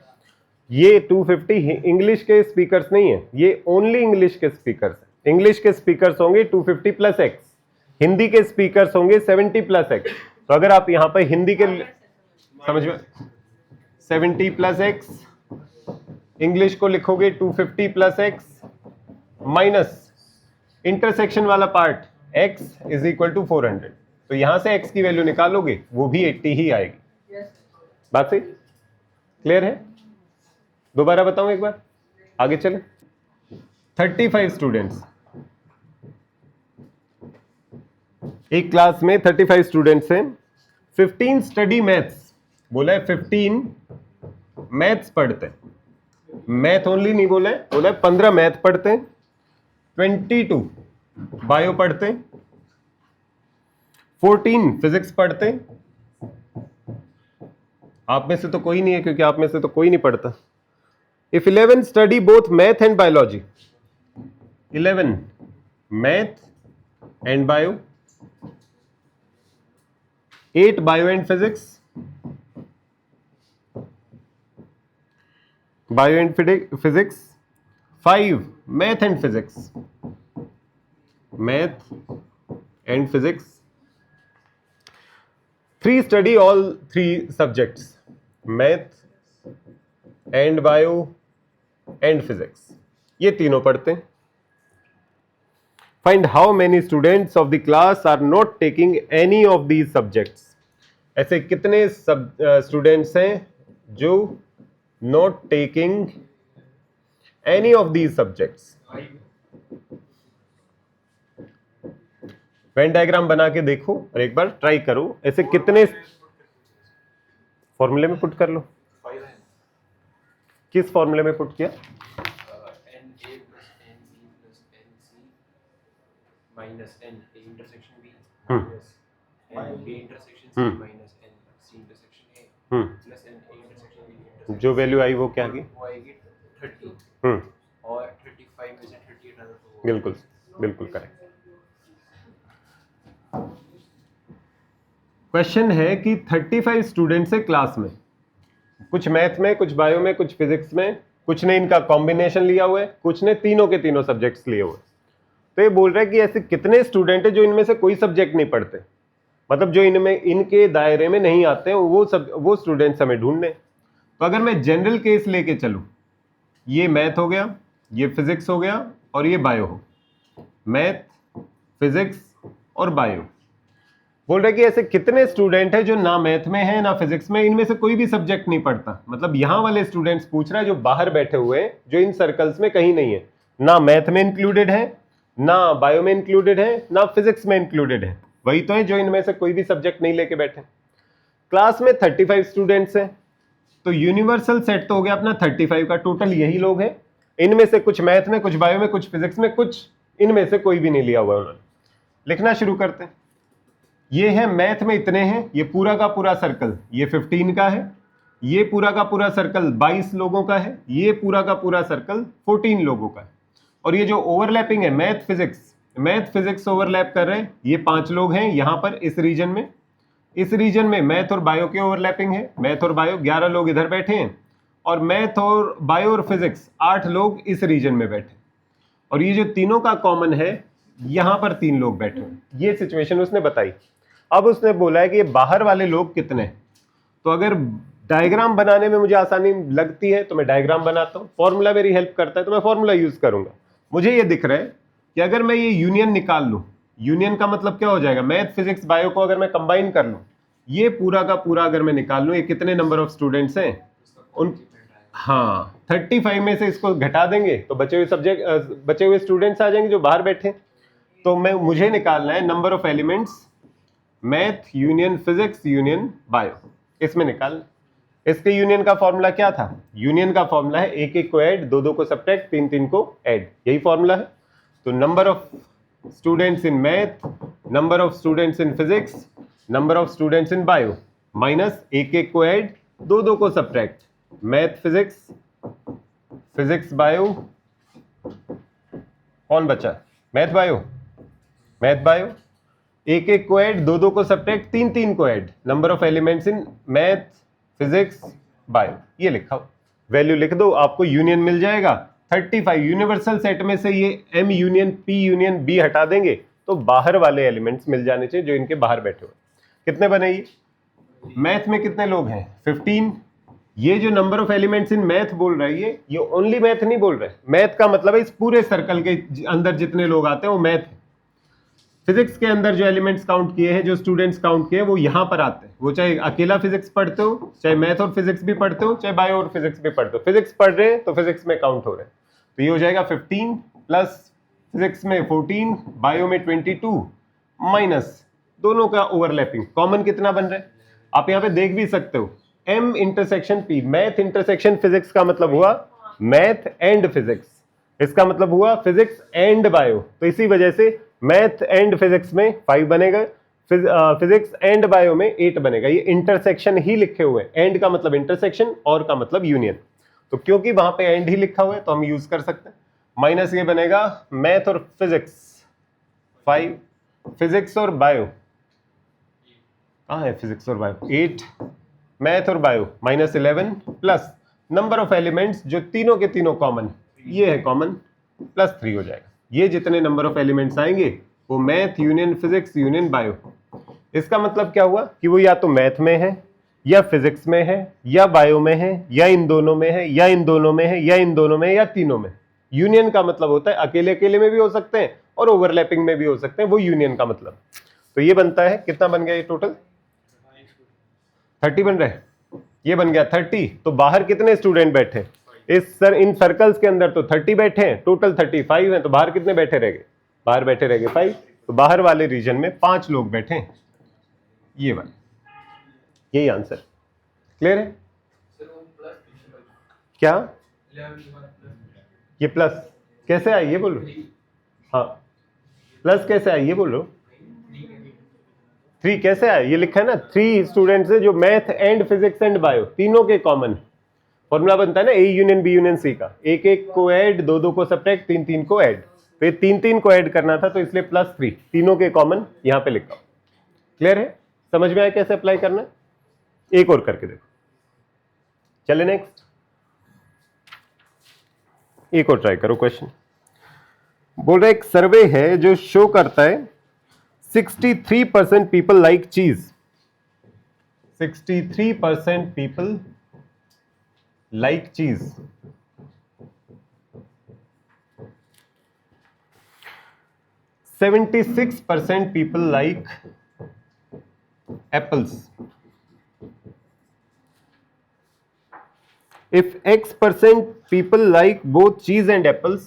ये 250 इंग्लिश के स्पीकर्स नहीं है, ये ओनली इंग्लिश के स्पीकर्स है। इंग्लिश के स्पीकर्स होंगे 250 प्लस x, हिंदी के स्पीकर्स होंगे 70 प्लस एक्स। तो अगर आप यहां पर हिंदी के समझ में 70 प्लस एक्स, इंग्लिश को लिखोगे 250 प्लस एक्स माइनस इंटरसेक्शन वाला part x is equal to 400। तो यहां से x की वैल्यू निकालोगे वो भी 80 ही आएगी। बात सही, क्लियर है? दोबारा बताऊं एक बार, आगे चले। 35 स्टूडेंट्स, एक क्लास में 35 स्टूडेंट्स हैं। 15 स्टडी मैथ्स, बोला है 15 मैथ्स पढ़ते हैं, मैथ ओनली नहीं बोला है, बोला है 15 मैथ पढ़ते हैं, 22 बायो पढ़ते हैं, 14 फिजिक्स पढ़ते हैं। आप में से तो कोई नहीं है, क्योंकि आप में से तो कोई नहीं पढ़ता। If 11 study both math and biology, 11 math and bio, 8 bio and physics, bio and physics, 5 math and physics, math and physics, 3 study all 3 subjects, math and bio and physics, ये तीनों पढ़ते हैं। Find how many students of the class are not taking any of these subjects. ऐसे कितने students हैं जो not taking any of these subjects. Venn diagram बना के देखो और एक बार ट्राई करो, ऐसे कितने फॉर्मूले में पुट कर लो। किस फॉर्मूले में पुट किया? NA plus NB plus NC minus N A intersection B minus N B intersection C minus N C intersection A plus N A intersection B intersection जो वैल्यू आई वो क्या की? वो आएगी 30 और 35 में से 38 आना तो बिल्कुल बिल्कुल करेक्ट। क्वेश्चन है कि 35 स्टूडेंट्स है क्लास में, कुछ मैथ में, कुछ बायो में, कुछ फिजिक्स में, कुछ ने इनका कॉम्बिनेशन लिया हुआ है, कुछ ने तीनों के तीनों सब्जेक्ट्स लिए हुए। तो ये बोल रहा है कि ऐसे कितने स्टूडेंट है जो इनमें से कोई सब्जेक्ट नहीं पढ़ते, मतलब जो इनमें इनके दायरे में नहीं आते हैं, वो स्टूडेंट्स हमें ढूंढने। तो अगर मैं जनरल केस लेके चलूं, ये मैथ हो गया, ये फिजिक्स हो गया और ये बायो हो, मैथ फिजिक्स और बायो। बोल रहे कि ऐसे कितने स्टूडेंट है जो ना मैथ में है ना फिजिक्स में, इनमें से कोई भी सब्जेक्ट नहीं पढ़ता। मतलब यहां वाले स्टूडेंट्स पूछ रहा है जो बाहर बैठे हुए हैं, जो इन सर्कल्स में कहीं नहीं है, ना मैथ में इंक्लूडेड है, ना बायो में इंक्लूडेड है, ना फिजिक्स में इंक्लूडेड है, वही तो है जो इनमें से कोई भी सब्जेक्ट नहीं लेके बैठे। क्लास में 35 स्टूडेंट्स हैं, तो यूनिवर्सल सेट तो हो गया अपना 35 का, टोटल यही लोग हैं। इनमें से कुछ मैथ में, कुछ बायो में, कुछ फिजिक्स में, कुछ इनमें से कोई भी नहीं लिया हुआ उन्होंने। लिखना शुरू करते हैं। ये है मैथ में इतने हैं, ये पूरा का पूरा सर्कल ये 15 का है, ये पूरा का पूरा सर्कल 22 लोगों का है, ये पूरा का पूरा सर्कल 14 लोगों का है। और ये जो ओवरलैपिंग है मैथ फिजिक्स ओवरलैप कर रहे हैं, ये 5 लोग हैं यहां पर इस रीजन में। इस रीजन में मैथ और बायो की ओवरलैपिंग है, मैथ और बायो 11 लोग इधर बैठे हैं, और मैथ और बायो और फिजिक्स 8 लोग इस रीजन में बैठे। और ये जो तीनों का कॉमन है, यहां पर 3 लोग बैठे हैं। ये सिचुएशन उसने बताई। अब उसने बोला है कि ये बाहर वाले लोग कितने हैं। तो अगर डायग्राम बनाने में मुझे आसानी लगती है तो मैं डायग्राम बनाता हूं, फॉर्मूला मेरी हेल्प करता है तो मैं फॉर्मूला यूज करूंगा। मुझे ये दिख रहा है कि अगर मैं ये यूनियन निकाल लूं, यूनियन का मतलब क्या हो जाएगा, मैथ फिजिक्स बायो को अगर मैं कंबाइन कर लूं, ये पूरा का पूरा अगर मैं निकाल लूं, ये कितने नंबर ऑफ स्टूडेंट्स हैं उन, हाँ 35 में से इसको घटा देंगे तो बचे हुए स्टूडेंट्स आ जाएंगे जो बाहर बैठे। तो मुझे निकालना है number of elements math union physics union bio, इसमें निकाल। इसके यूनियन का फॉर्मूला क्या था? यूनियन का फॉर्मूला है 1 को ऐड, 2 को सब्ट्रैक्ट, 3 को ऐड, यही फॉर्मूला है। तो number of students in math, number of students in physics, number of students in bio, minus 1 को ऐड, 2 को सब्ट्रैक्ट, मैथ फिजिक्स बायो, कौन बचा? मैथ बायो, 1 को ऐड, 2 को सब्ट्रैक्ट, 3 को add, number of elements in math physics bio, ये लिखा हो। वैल्यू लिख दो, आपको यूनियन मिल जाएगा 35। यूनिवर्सल सेट में से ये M union P union B हटा देंगे तो बाहर वाले एलिमेंट्स मिल जाने चाहिए जो इनके बाहर बैठे हुए। कितने बने ये? मैथ में कितने लोग हैं? 15। ये जो number of elements in math बोल रहा है ये ओनली मैथ नहीं बोल रहे। मैथ का मतलब है इस पूरे सर्कल के अंदर जितने लोग आते हैं वो मैथ है। फिजिक्स के अंदर जो एलिमेंट्स काउंट किए हैं, जो स्टूडेंट्स काउंट किए, वो यहां पर आते हैं। वो चाहे अकेला फिजिक्स पढ़ते हो, चाहे मैथ और फिजिक्स भी पढ़ते हो, चाहे बायो और फिजिक्स भी पढ़ते हो। फिजिक्स पढ़ रहे हैं तो फिजिक्स में काउंट हो रहे हैं। तो ये हो जाएगा 15 प्लस फिजिक्स में 14, बायो में 22 माइनस दोनों का ओवरलैपिंग। कॉमन कितना बन रहा है आप यहां पे देख भी सकते हो, M intersection P। Math intersection physics का मतलब हुआ मैथ एंड फिजिक्स, इसका मतलब हुआ फिजिक्स एंड बायो। तो इसी वजह से मैथ एंड फिजिक्स में 5 बनेगा, फिजिक्स एंड बायो में 8 बनेगा। ये इंटरसेक्शन ही लिखे हुए हैं, एंड का मतलब इंटरसेक्शन और का मतलब यूनियन। तो क्योंकि वहां पे एंड ही लिखा हुआ है तो हम यूज कर सकते हैं। माइनस ये बनेगा मैथ और फिजिक्स 5, फिजिक्स और बायो कहाँ है? फिजिक्स और बायो 8, मैथ और bio minus 11 plus number of elements जो तीनों के तीनों कॉमन, ये है कॉमन, प्लस 3 हो जाएगा। ये जितने नंबर ऑफ एलिमेंट्स आएंगे वो math union physics union bio. इसका मतलब क्या हुआ कि वो या तो मैथ में है या फिजिक्स में है या बायो में है या इन दोनों में है या इन दोनों में है या इन दोनों में या तीनों में। यूनियन का मतलब होता है अकेले अकेले में भी हो सकते हैं और ओवरलैपिंग में भी हो सकते हैं, वो यूनियन का मतलब। तो ये बनता है, कितना बन गया ये टोटल? 30 बन रहा है। ये बन गया 30। तो बाहर कितने स्टूडेंट बैठे इन सर्कल्स के अंदर? तो 30 बैठे हैं, टोटल 35 हैं। तो बाहर कितने बैठे रह गए? बाहर बैठे रह गए 5। तो बाहर वाले रीजन में 5 लोग बैठे हैं, ये वाले। यही आंसर। क्लियर है? क्या ये प्लस कैसे आई ये बोलो? हाँ प्लस कैसे आई ये बोलो? 3 कैसे आया? ये लिखा है ना 3 स्टूडेंट्स है जो math and physics and bio तीनों के कॉमन। फॉर्मूला बनता है ना A union B union C का, 1 को ऐड, 2 को सब्ट्रैक्ट, 3 को ऐड। तो ये 3 को ऐड करना था तो इसलिए +3 तीनों के कॉमन यहां पे लिखा। क्लियर है? समझ में आया कैसे अप्लाई करना है? एक और करके देखो। चले नेक्स्ट, एक और ट्राई करो क्वेश्चन। बोल रहे एक सर्वे है जो शो करता है 63% पीपल लाइक चीज। 63% पीपल लाइक चीज। 76% people like apples. If X% people like both cheese and apples,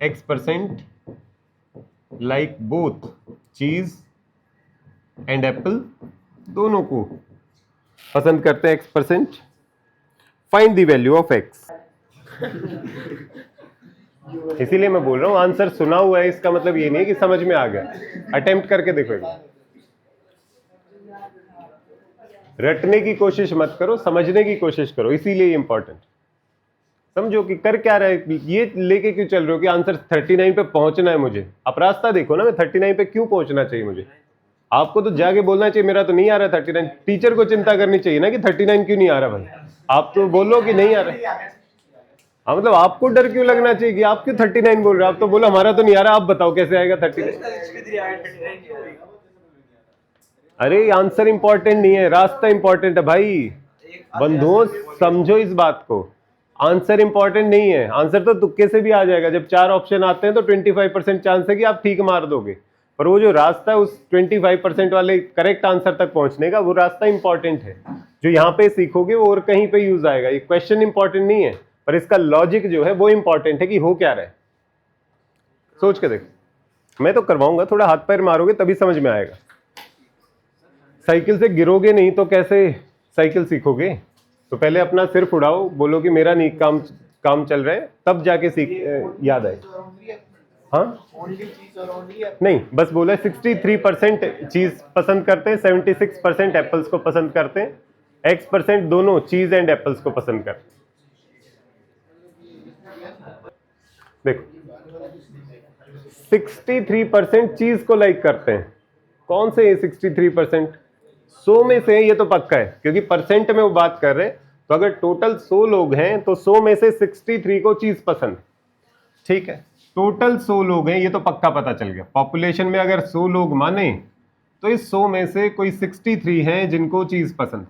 X% like both cheese and apple, दोनों को पसंद करते हैं X%, find the value of X। इसीलिए मैं बोल रहा हूं आंसर सुना हुआ है, इसका मतलब ये नहीं है कि समझ में आ गया। अटेम्प्ट करके देखो एक बार। रटने की कोशिश मत करो, समझने की कोशिश करो, इसीलिए इंपॉर्टेंट। समझो कि कर क्या रहे, ये लेके क्यों चल रहे हो कि आंसर 39 पे पहुंचना है मुझे। आप रास्ता देखो ना, मैं 39 पे क्यों पहुंचना चाहिए मुझे। आपको तो जाके बोलना चाहिए मेरा तो नहीं आ रहा 39। टीचर को चिंता करनी चाहिए ना कि 39 क्यों नहीं आ रहा भाई। आप तो बोलो कि नहीं आ रहा। हाँ मतलब आपको डर क्यों लगना चाहिए कि आप क्यों 39 बोल रहे हो। आप तो बोलो हमारा तो नहीं आ रहा, आप बताओ कैसे आएगा 39। अरे आंसर इंपॉर्टेंट नहीं है, रास्ता इंपॉर्टेंट है भाई। बंधुओं समझो इस बात को, आंसर इंपॉर्टेंट नहीं है। आंसर तो तुक्के से भी आ जाएगा। जब 4 ऑप्शन आते हैं तो 25% चांस है कि आप ठीक मार दोगे, पर वो जो रास्ता है उस 25% वाले करेक्ट आंसर तक पहुंचने का, वो रास्ता इंपॉर्टेंट है। जो यहाँ पे सीखोगे वो और कहीं पे यूज आएगा। ये क्वेश्चन इंपॉर्टेंट नहीं है, पर इसका लॉजिक जो है वो इंपॉर्टेंट है कि हो क्या रहा है। सोच के देखो, मैं तो करवाऊंगा, थोड़ा हाथ पैर मारोगे तभी समझ में आएगा। साइकिल से गिरोगे नहीं तो कैसे साइकिल सीखोगे। तो पहले अपना सिर उड़ाओ, बोलो कि मेरा नहीं काम चल रहा है, तब जाके सीख याद आए। हाँ नहीं, बस बोला 63% चीज पसंद करते हैं, 76% एप्पल्स को पसंद करते हैं, X% दोनों चीज एंड एप्पल्स को पसंद करते हैं। देखो 63% चीज को लाइक करते हैं। कौन से 63%? 100 में से, ये तो पक्का है क्योंकि परसेंट में वो बात कर रहे हैं। तो अगर टोटल 100 लोग हैं तो 100 में से 63 को चीज पसंद। ठीक है, टोटल 100 लोग हैं, ये तो पक्का पता चल गया। पॉपुलेशन में अगर 100 लोग माने तो इस 100 में से कोई 63 हैं जिनको चीज पसंद।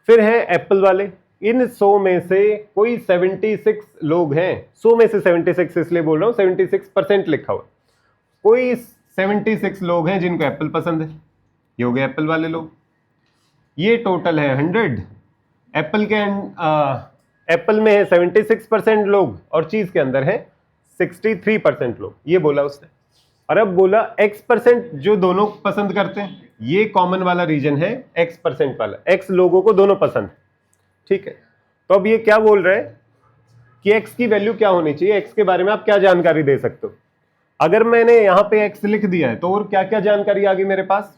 फिर है एप्पल वाले, इन 100 में से कोई 76 लोग हैं, 100 में से 76 इसलिए बोल रहा हूं, 76% लिखा हुआ, कोई 76 लोग हैं जिनको एप्पल पसंद है, ये हो गए एप्पल वाले लोग। ये टोटल है 100। एप्पल में है 76% लोग और चीज के अंदर है 63% लोग, ये बोला उसने। और अब बोला X% जो दोनों पसंद करते हैं, ये कॉमन वाला रीजन है X% वाला, X लोगों को दोनों पसंद, ठीक है। तो अब ये क्या बोल रहा है कि X की वैल्यू क्या होनी चाहिए, X के बारे में आप क्या जानकारी दे सकते हो। अगर मैंने यहां पे X लिख दिया है तो और क्या क्या जानकारी आ गई मेरे पास,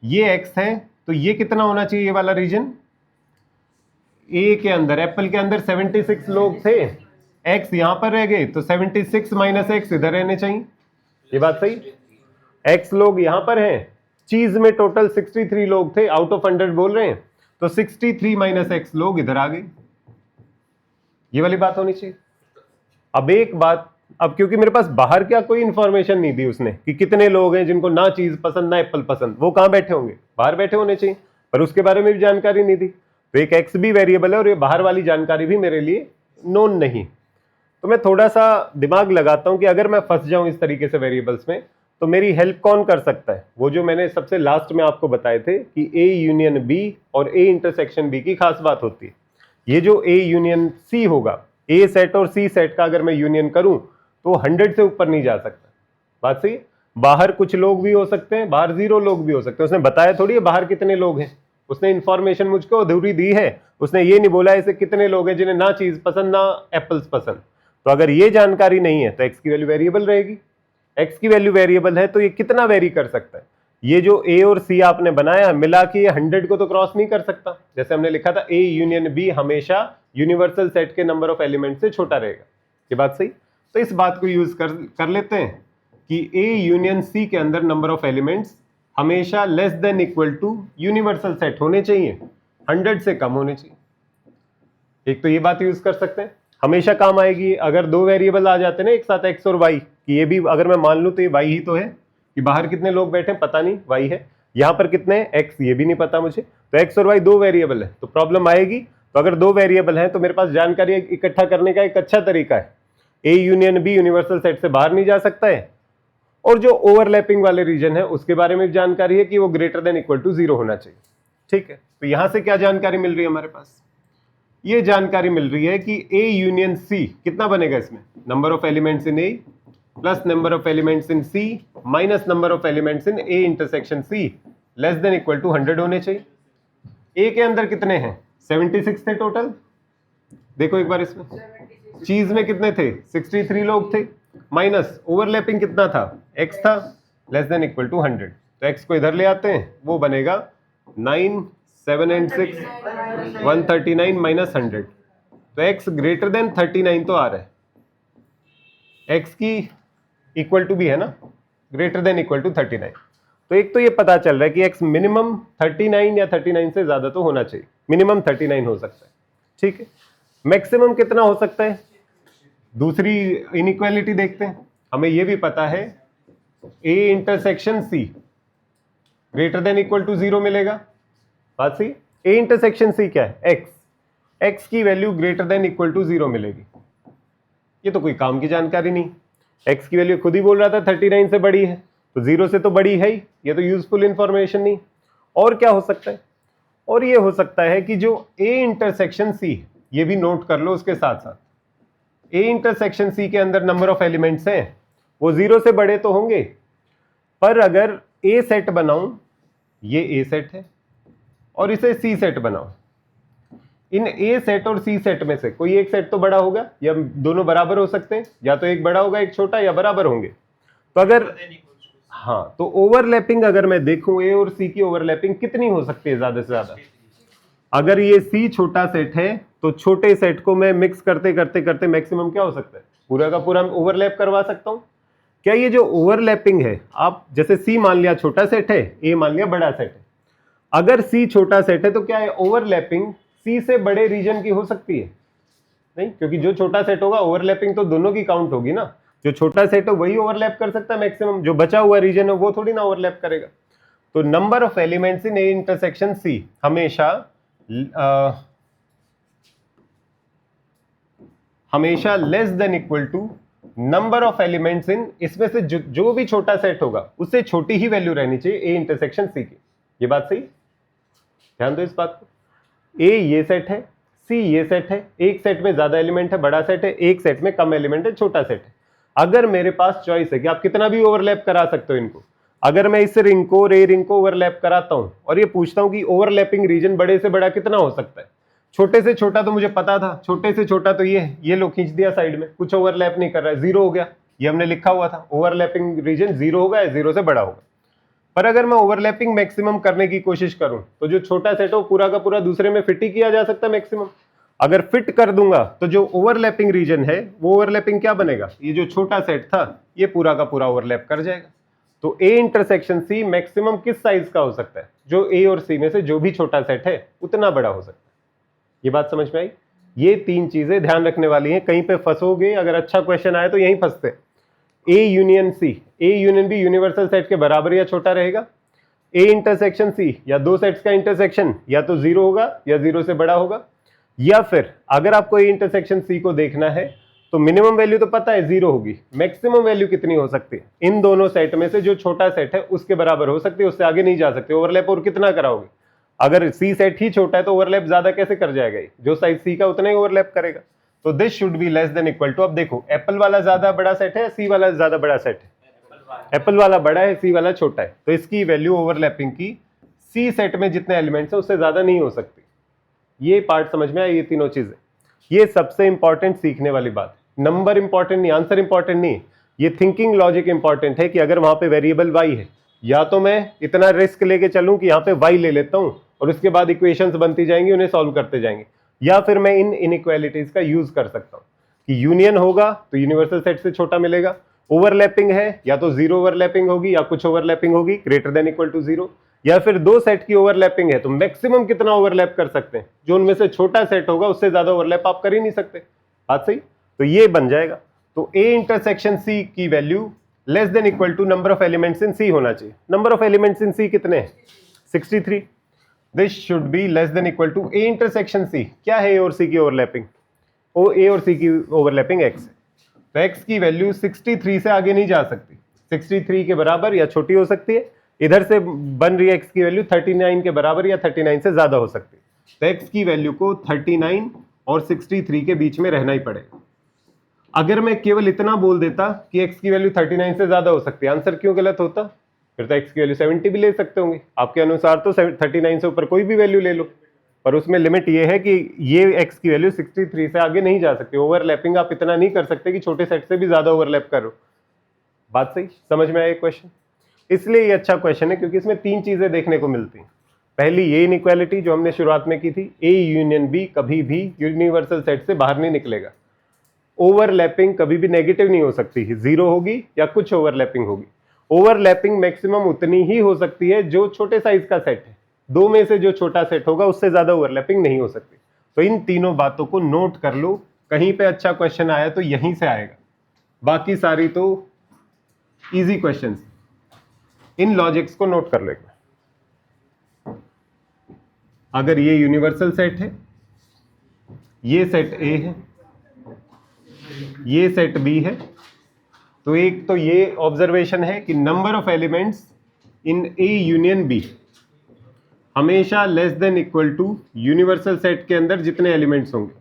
ये X है तो ये कितना होना चाहिए, ये वाला रीजन ए के अंदर, एप्पल के अंदर 76 लोग थे, X यहां पर रह गए तो 76 माइनस X इधर रहने चाहिए, ये बात सही। X लोग यहां पर हैं, चीज में टोटल 63 लोग थे, आउट ऑफ 100 बोल रहे हैं, तो 63 माइनस X लोग इधर आ गए, ये वाली बात होनी चाहिए। अब एक बात, अब क्योंकि मेरे पास बाहर क्या कोई इंफॉर्मेशन नहीं दी उसने कि कितने लोग हैं जिनको ना चीज पसंद ना एप्पल पसंद, वो कहां बैठे होंगे, बाहर बैठे होने चाहिए, पर उसके बारे में भी जानकारी नहीं दी। तो एक X भी वेरिएबल है और ये बाहर वाली जानकारी भी मेरे लिए नोन नहीं। तो मैं थोड़ा सा दिमाग लगाता हूं कि अगर मैं फंस जाऊं इस तरीके से वेरिएबल्स में तो मेरी हेल्प कौन कर सकता है, वो जो मैंने सबसे लास्ट में आपको बताए थे कि A यूनियन B और A इंटरसेक्शन B की खास बात होती है। ये जो A यूनियन C होगा, A सेट और C सेट का अगर मैं यूनियन करूं तो 100 से ऊपर नहीं जा सकता, बात सही। बाहर कुछ लोग भी हो सकते हैं, बाहर 0 लोग भी हो सकते हैं, उसने बताया थोड़ी है बाहर कितने लोग हैं, उसने इंफॉर्मेशन मुझको अधूरी दी है, उसने ये नहीं बोला ऐसे कितने लोग हैं जिन्हें ना चीज पसंद ना एप्पल्स पसंद। तो अगर ये जानकारी नहीं है तो X की वैल्यू वेरिएबल रहेगी, X की वैल्यू वेरिएबल है तो ये कितना वेरी कर सकता है, ये जो A और C आपने बनाया मिला के ये 100 को तो क्रॉस नहीं कर सकता। जैसे हमने लिखा था A यूनियन B हमेशा यूनिवर्सल सेट के नंबर ऑफ एलिमेंट से छोटा रहेगा, ये बात सही। तो इस बात को यूज कर लेते हैं कि A यूनियन C के अंदर नंबर ऑफ एलिमेंट्स हमेशा less than equal to universal set होने चाहिए, 100 से कम होने चाहिए। एक तो ये बात यूज कर सकते हैं, हमेशा काम आएगी अगर दो वेरिएबल आ जाते हैं ना एक साथ X और Y, कि ये भी अगर मैं मान लूं तो ये Y ही तो है, कि बाहर कितने लोग बैठे हैं पता नहीं, Y है, यहां पर कितने X ये भी नहीं पता मुझे, तो X और Y दो वेरिएबल है तो प्रॉब्लम आएगी। तो अगर दो वेरिएबल है तो मेरे पास जानकारी इकट्ठा करने का एक अच्छा तरीका है, A union B universal set से बाहर नहीं जा सकता है, और जो ओवरलैपिंग वाले रीजन है उसके बारे में जानकारी है कि वो ग्रेटर देन इक्वल टू 0 होना चाहिए, ठीक है। तो यहां से क्या जानकारी मिल रही है हमारे पास, ये जानकारी मिल रही है कि A यूनियन C कितना बनेगा, इसमें number of elements in A plus number of elements in C minus number of elements in A intersection C less than equal to 100 होने चाहिए। A के अंदर कितने हैं, 76 थे टोटल, देखो एक बार इसमें चीज में कितने थे, 63 लोग थे, माइनस ओवरलैपिंग कितना था, X था, लेस देन इक्वल टू 100। तो X को इधर ले आते हैं, वो बनेगा 9 7 एंड 6 139 माइनस 100, तो X ग्रेटर देन 39 तो आ रहा है, X की इक्वल टू भी है ना, ग्रेटर देन इक्वल टू 39। तो एक तो ये पता चल रहा है कि X मिनिमम 39 या 39 से ज्यादा तो होना चाहिए, मिनिमम 39 हो सकता है, ठीक है। मैक्सिमम कितना हो सकता है, दूसरी इनइक्वालिटी देखते हैं, हमें यह भी पता है A intersection C greater than equal to 0 मिलेगा, बात सही। A इंटरसेक्शन C क्या है, X की value greater than equal to 0 मिलेगी, ये तो कोई काम की जानकारी नहीं, X की वैल्यू खुद ही बोल रहा था 39 से बड़ी है, तो 0 से तो बड़ी है ही, ये तो यूजफुल इंफॉर्मेशन नहीं। और क्या हो सकता है, और ये हो सकता है कि जो A इंटरसेक्शन C, ये भी नोट कर लो उसके साथ साथ, A इंटरसेक्शन C के अंदर नंबर ऑफ एलिमेंट्स हैं वो 0 से बड़े तो होंगे, पर अगर A सेट बनाऊं, ये A सेट है और इसे C सेट बनाऊं, इन A सेट और C सेट में से कोई एक सेट तो बड़ा होगा, या दोनों बराबर हो सकते हैं, या तो एक बड़ा होगा एक छोटा, या बराबर होंगे। तो अगर हाँ, तो ओवरलैपिंग अगर मैं देखूं A और C की ओवरलैपिंग कितनी हो सकती है ज्यादा से ज्यादा, अगर ये C छोटा सेट है तो छोटे सेट को मैं मिक्स करते करते करते मैक्सिमम क्या हो सकता है, पूरा का पूरा ओवरलैप करवा सकता हूं। क्या ये जो ओवरलैपिंग है, आप जैसे C मान लिया छोटा सेट है, A मान लिया बड़ा सेट है, अगर C छोटा सेट है तो क्या है ओवरलैपिंग C से बड़े रीजन की हो सकती है, नहीं, क्योंकि जो छोटा सेट होगा ओवरलैपिंग तो दोनों की काउंट होगी ना, जो छोटा सेट है वही ओवरलैप कर सकता है मैक्सिमम, जो बचा हुआ रीजन है वो थोड़ी ना ओवरलैप करेगा। तो number of elements in A intersection C हमेशा less than equal to number of elements in, इसमें से जो भी छोटा सेट होगा उससे छोटी ही वैल्यू रहनी चाहिए ए इंटरसेक्शन सी की। ये बात सही, ध्यान दो इस बात को। ए ये सेट है, सी ये सेट है, एक सेट में ज्यादा एलिमेंट है बड़ा सेट है, एक सेट में कम एलिमेंट है छोटा सेट है। अगर मेरे पास चॉइस है कि आप कितना भी ओवरलैप करा सकते हो इनको, अगर मैं इस रिंग को रे रिंग को ओवरलैप कराता हूं और ये पूछता हूं कि ओवरलैपिंग रीजन बड़े से बड़ा कितना हो सकता है, छोटे से छोटा तो मुझे पता था, छोटे से छोटा तो ये लो खींच दिया साइड में, कुछ ओवरलैप नहीं कर रहा है, जीरो हो गया, ये हमने लिखा हुआ था ओवरलैपिंग रीजन जीरो होगा या जीरो से बड़ा होगा। पर अगर मैं ओवरलैपिंग मैक्सिमम करने की कोशिश करूं तो जो छोटा सेट हो पूरा का पूरा दूसरे में फिट ही किया जा सकता है मैक्सिमम। अगर फिट कर दूंगा तो जो ओवरलैपिंग रीजन है वो ओवरलैपिंग क्या बनेगा, ये जो छोटा सेट था ये पूरा का पूरा ओवरलैप कर जाएगा। तो ए इंटरसेक्शन सी मैक्सिमम किस साइज का हो सकता है, जो ए और सी में से जो भी छोटा सेट है उतना बड़ा हो सकता है। ये बात समझ में आई। ये तीन चीजें ध्यान रखने वाली हैं, कहीं पे फंसोगे अगर अच्छा क्वेश्चन आए तो यहीं फंसते। A union C, A union B universal set के बराबर या छोटा रहेगा। ए इंटरसेक्शन सी, या दो सेट्स का इंटरसेक्शन या तो जीरो होगा या जीरो से बड़ा होगा, या फिर अगर आपको ए इंटरसेक्शन सी को देखना है तो मिनिमम वैल्यू तो पता है जीरो होगी, मैक्सिमम वैल्यू कितनी हो सकती है, इन दोनों सेट में से जो छोटा सेट है उसके बराबर हो सकती है, उससे आगे नहीं जा सकते। ओवरलैप और कितना कराओगे, अगर सी सेट ही छोटा है तो ओवरलैप ज्यादा कैसे कर जाएगा, जो साइज सी का उतना ही ओवरलैप करेगा। तो this should be less than equal to, अब देखो एप्पल वाला ज्यादा बड़ा सेट है, सी वाला ज्यादा बड़ा सेट है, एप्पल वाला बड़ा है सी वाला छोटा है, तो इसकी वैल्यू ओवरलैपिंग की सी सेट में जितने एलिमेंट्स है उससे ज्यादा नहीं हो सकती। ये पार्ट समझ में आया, ये तीनों चीजें, ये सबसे इंपॉर्टेंट सीखने वाली बात। नंबर इंपॉर्टेंट नहीं, आंसर इंपॉर्टेंट नहीं, ये थिंकिंग लॉजिक इंपॉर्टेंट है कि अगर वहां पे वेरिएबल y है, या तो मैं इतना रिस्क लेके चलूं कि यहाँ पे y ले लेता हूं और उसके बाद इक्वेशंस बनती जाएंगी, उन्हें सॉल्व करते जाएंगे, या फिर मैं इन इनइक्वालिटीज का यूज कर सकता हूं कि यूनियन होगा तो यूनिवर्सल सेट से छोटा मिलेगा, ओवरलैपिंग है या तो जीरो ओवरलैपिंग होगी या कुछ ओवरलैपिंग होगी greater than equal to zero, या फिर दो सेट की ओवरलैपिंग है तो मैक्सिमम कितना ओवरलैप कर सकते हैं, जो उनमें से छोटा सेट होगा उससे ज्यादा ओवरलैप आप कर ही नहीं सकते। बात सही, तो ये बन जाएगा। तो ए इंटरसेक्शन सी की value less than equal to number of elements in C होना चाहिए। Number of elements in C कितने हैं, 63। This should be less than equal to A intersection C, क्या है ए और सी की ओवरलैपिंग, ओ ए और सी की ओवरलैपिंग एक्स है, तो एक्स की वैल्यू 63 से आगे नहीं जा सकती, 63 के बराबर या छोटी हो सकती है, इधर से बन रही है एक्स की वैल्यू 39 के बराबर या 39 से ज्यादा हो सकती है, तो एक्स की वैल्यू को 39 और 63 के बीच में रहना ही पड़ेगा। अगर मैं केवल इतना बोल देता कि एक्स की वैल्यू 39 से ज्यादा हो सकती है, आंसर क्यों गलत होता, फिर तो एक्स की वैल्यू 70 भी ले सकते होंगे आपके अनुसार, तो 39 से ऊपर कोई भी वैल्यू ले लो, पर उसमें लिमिट ये है कि ये एक्स की वैल्यू 63 से आगे नहीं जा सकती, ओवरलैपिंग आप इतना नहीं कर सकते कि छोटे सेट से भी ज्यादा ओवरलैप करो। बात सही, समझ में आया क्वेश्चन। इसलिए ये अच्छा क्वेश्चन है क्योंकि इसमें तीन चीजें देखने को मिलती हैं। पहली ये इनइक्वालिटी जो हमने शुरुआत में की थी, ए यूनियन बी कभी भी यूनिवर्सल सेट से बाहर नहीं निकलेगा, ओवरलैपिंग कभी भी नेगेटिव नहीं हो सकती, जीरो होगी या कुछ ओवरलैपिंग होगी, ओवरलैपिंग मैक्सिमम उतनी ही हो सकती है जो छोटे साइज का सेट है, दो में से जो छोटा सेट होगा उससे ज्यादा ओवरलैपिंग नहीं हो सकती। तो इन तीनों बातों को नोट कर लो, कहीं पे अच्छा क्वेश्चन आया तो यहीं से आएगा, बाकी सारी तो इजी क्वेश्चंस, इन लॉजिक्स को नोट कर लेगा। अगर ये यूनिवर्सल सेट है, ये सेट ए है, ये सेट बी है, तो एक तो ये ऑब्जर्वेशन है कि number of elements in A union B हमेशा less than equal to universal set के अंदर जितने एलिमेंट्स होंगे।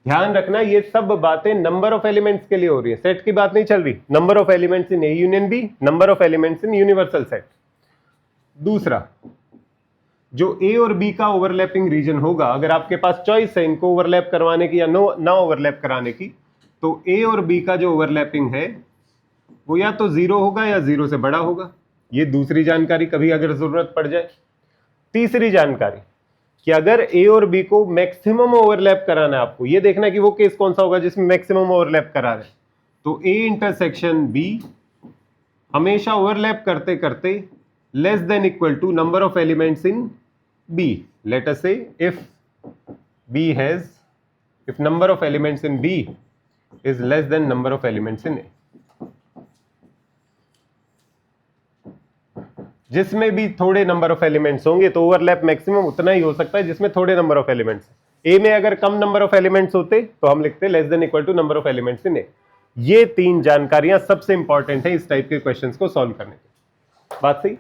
ध्यान रखना ये सब बातें नंबर ऑफ एलिमेंट्स के लिए हो रही है, सेट की बात नहीं चल रही। Number of elements in A union B, number of elements in universal set. दूसरा, जो ए और बी का ओवरलैपिंग रीजन होगा, अगर आपके पास चॉइस है इनको ओवरलैप करवाने की या ना ओवरलैप कराने की, तो ए और बी का जो ओवरलैपिंग है वो या तो जीरो होगा या जीरो से बड़ा होगा। ये दूसरी जानकारी कभी अगर जरूरत पड़ जाए। तीसरी जानकारी कि अगर ए और बी को मैक्सिमम ओवरलैप कराना है आपको, ये देखना है कि वो केस कौन सा होगा जिसमें मैक्सिमम ओवरलैप करा रहे, तो ए इंटरसेक्शन बी हमेशा ओवरलैप करते करते less than equal to number of elements in B. Let us say if B has if number of elements in B is less than number of elements in A. जिसमें भी थोड़े number of elements होंगे तो overlap maximum उतना ही हो सकता है जिसमें थोड़े नंबर ऑफ एलिमेंट्स। ए में अगर कम नंबर ऑफ एलिमेंट्स होते तो हम लिखते less than equal to number of elements in A. ये 3 जानकारियां सबसे इंपॉर्टेंट है इस टाइप के क्वेश्चंस को सॉल्व करने के। बात सही।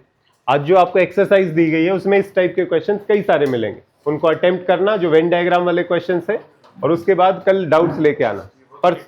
आज जो आपको एक्सरसाइज दी गई है उसमें इस टाइप के क्वेश्चंस कई सारे मिलेंगे, उनको अटेम्प्ट करना जो वेन डायग्राम वाले क्वेश्चंस है, और उसके बाद कल डाउट्स लेके आना। पर